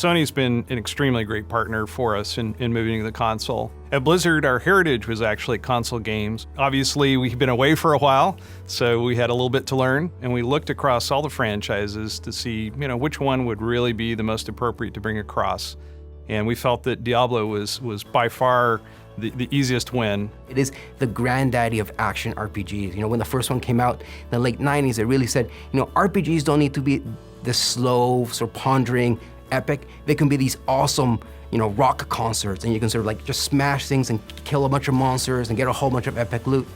Sony's been an extremely great partner for us in moving to the console. At Blizzard, our heritage was actually console games. Obviously, we've been away for a while, so we had a little bit to learn, and we looked across all the franchises to see, which one would really be the most appropriate to bring across. And we felt that Diablo was by far the easiest win. It is the granddaddy of action RPGs. When the first one came out in the late 90s, it really said, RPGs don't need to be this slow, sort of pondering epic. They can be these awesome, rock concerts, and you can sort of like just smash things and kill a bunch of monsters and get a whole bunch of epic loot.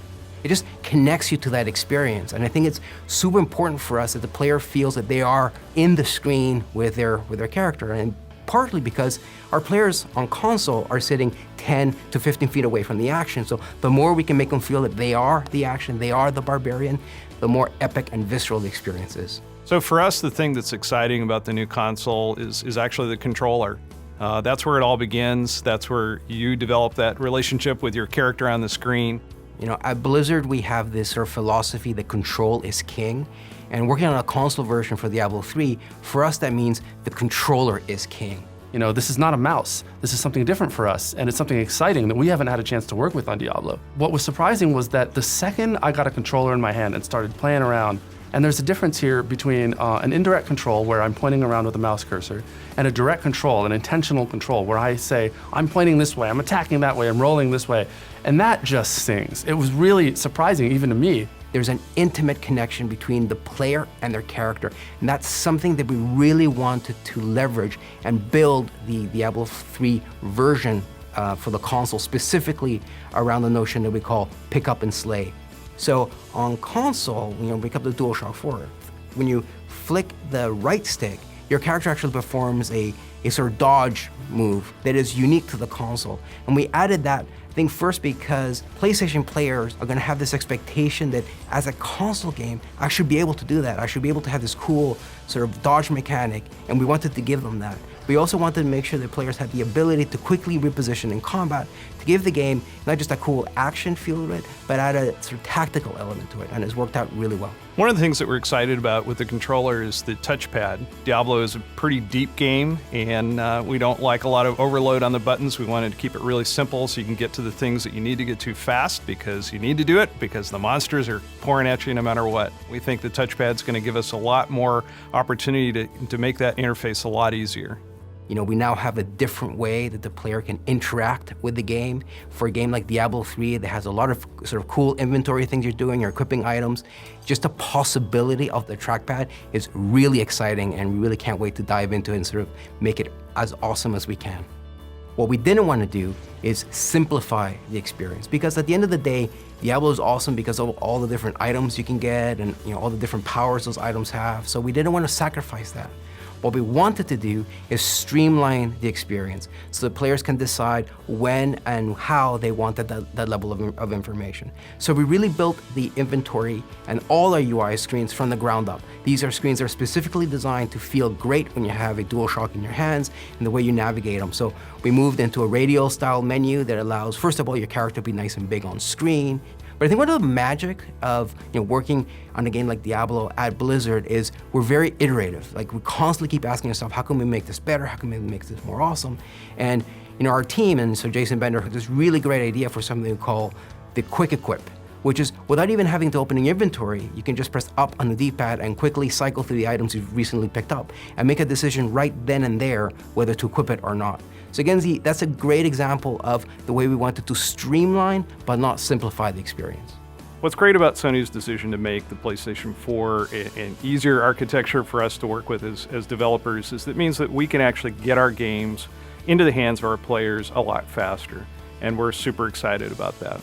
It just connects you to that experience. And I think it's super important for us that the player feels that they are in the screen with their character. And partly because our players on console are sitting 10 to 15 feet away from the action. So the more we can make them feel that they are the action, they are the barbarian, the more epic and visceral the experience is. So for us, the thing that's exciting about the new console is actually the controller. That's where it all begins. That's where you develop that relationship with your character on the screen. At Blizzard, we have this sort of philosophy that control is king. And working on a console version for Diablo 3, for us that means the controller is king. This is not a mouse. This is something different for us, and it's something exciting that we haven't had a chance to work with on Diablo. What was surprising was that the second I got a controller in my hand and started playing around, and there's a difference here between an indirect control where I'm pointing around with a mouse cursor, and a direct control, an intentional control where I say, I'm pointing this way, I'm attacking that way, I'm rolling this way, and that just stings. It was really surprising even to me. There's an intimate connection between the player and their character, and that's something that we really wanted to leverage and build the Diablo 3 version for the console, specifically around the notion that we call pick up and slay. So on console, when you pick up the DualShock 4, when you flick the right stick, your character actually performs a sort of dodge move that is unique to the console. And we added that, I think, first because PlayStation players are going to have this expectation that as a console game, I should be able to do that. I should be able to have this cool sort of dodge mechanic, and we wanted to give them that. We also wanted to make sure that players had the ability to quickly reposition in combat, to give the game not just a cool action feel to it, but add a sort of tactical element to it, and it's worked out really well. One of the things that we're excited about with the controller is the touchpad. Diablo is a pretty deep game, and we don't like a lot of overload on the buttons. We wanted to keep it really simple so you can get to the things that you need to get to fast because you need to do it because the monsters are pouring at you no matter what. We think the touchpad's going to give us a lot more opportunity to make that interface a lot easier. We now have a different way that the player can interact with the game. For a game like Diablo 3 that has a lot of sort of cool inventory things you're doing, you're equipping items, just the possibility of the trackpad is really exciting, and we really can't wait to dive into it and sort of make it as awesome as we can. What we didn't want to do is simplify the experience, because at the end of the day, Diablo is awesome because of all the different items you can get and all the different powers those items have, so we didn't want to sacrifice that. What we wanted to do is streamline the experience so the players can decide when and how they wanted that level of information. So we really built the inventory and all our UI screens from the ground up. These are screens that are specifically designed to feel great when you have a DualShock in your hands and the way you navigate them. So we moved into a radial style menu that allows, first of all, your character to be nice and big on screen. But I think one of the magic of working on a game like Diablo at Blizzard is we're very iterative. Like, we constantly keep asking ourselves, how can we make this better? How can we make this more awesome? And our team, and so Jason Bender, had this really great idea for something we call the Quick Equip, which is without even having to open an inventory, you can just press up on the D-pad and quickly cycle through the items you've recently picked up and make a decision right then and there whether to equip it or not. So again, that's a great example of the way we wanted to streamline but not simplify the experience. What's great about Sony's decision to make the PlayStation 4 an easier architecture for us to work with as developers is that it means that we can actually get our games into the hands of our players a lot faster, and we're super excited about that.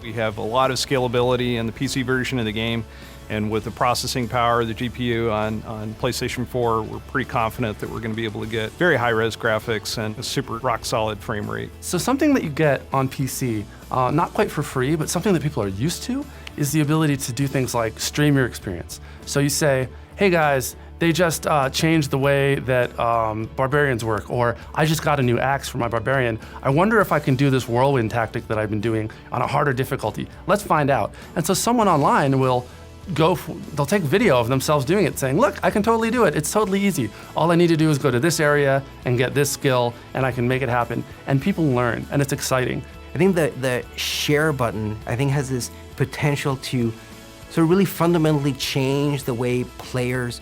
We have a lot of scalability in the PC version of the game, and with the processing power of the GPU on PlayStation 4, we're pretty confident that we're going to be able to get very high-res graphics and a super rock-solid frame rate. So something that you get on PC, not quite for free, but something that people are used to, is the ability to do things like stream your experience. So you say, hey guys, they just changed the way that barbarians work, or I just got a new axe for my barbarian. I wonder if I can do this whirlwind tactic that I've been doing on a harder difficulty. Let's find out. And so someone online will they'll take video of themselves doing it, saying, look, I can totally do it. It's totally easy. All I need to do is go to this area and get this skill, and I can make it happen. And people learn, and it's exciting. I think the share button, I think, has this potential to sort of really fundamentally change the way players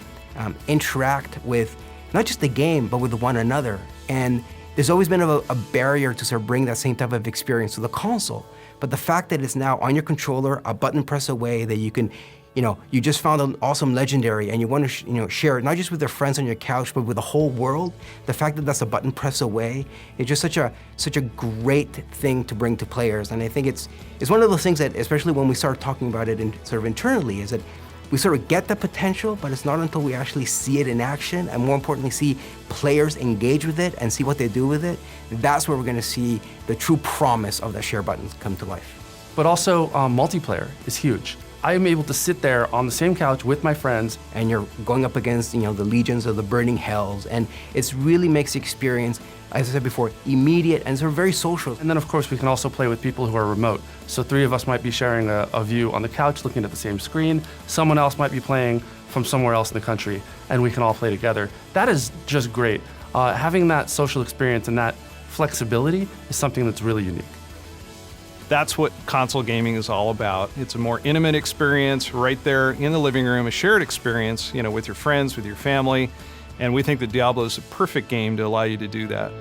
interact with not just the game, but with one another. And there's always been a barrier to sort of bring that same type of experience to the console. But the fact that it's now on your controller, a button press away, that you can, you just found an awesome legendary and you want to, share it, not just with your friends on your couch, but with the whole world. The fact that that's a button press away is just such a great thing to bring to players. And I think it's one of those things that, especially when we start talking about it sort of internally, is that we sort of get the potential, but it's not until we actually see it in action, and more importantly, see players engage with it and see what they do with it, that's where we're going to see the true promise of the share buttons come to life. But also, multiplayer is huge. I am able to sit there on the same couch with my friends. And you're going up against, the legions of the burning hells, and it really makes the experience, as I said before, immediate and sort of very social. And then, of course, we can also play with people who are remote. So 3 of us might be sharing a view on the couch, looking at the same screen. Someone else might be playing from somewhere else in the country, and we can all play together. That is just great. Having that social experience and that flexibility is something that's really unique. That's what console gaming is all about. It's a more intimate experience right there in the living room, a shared experience, with your friends, with your family. And we think that Diablo is a perfect game to allow you to do that.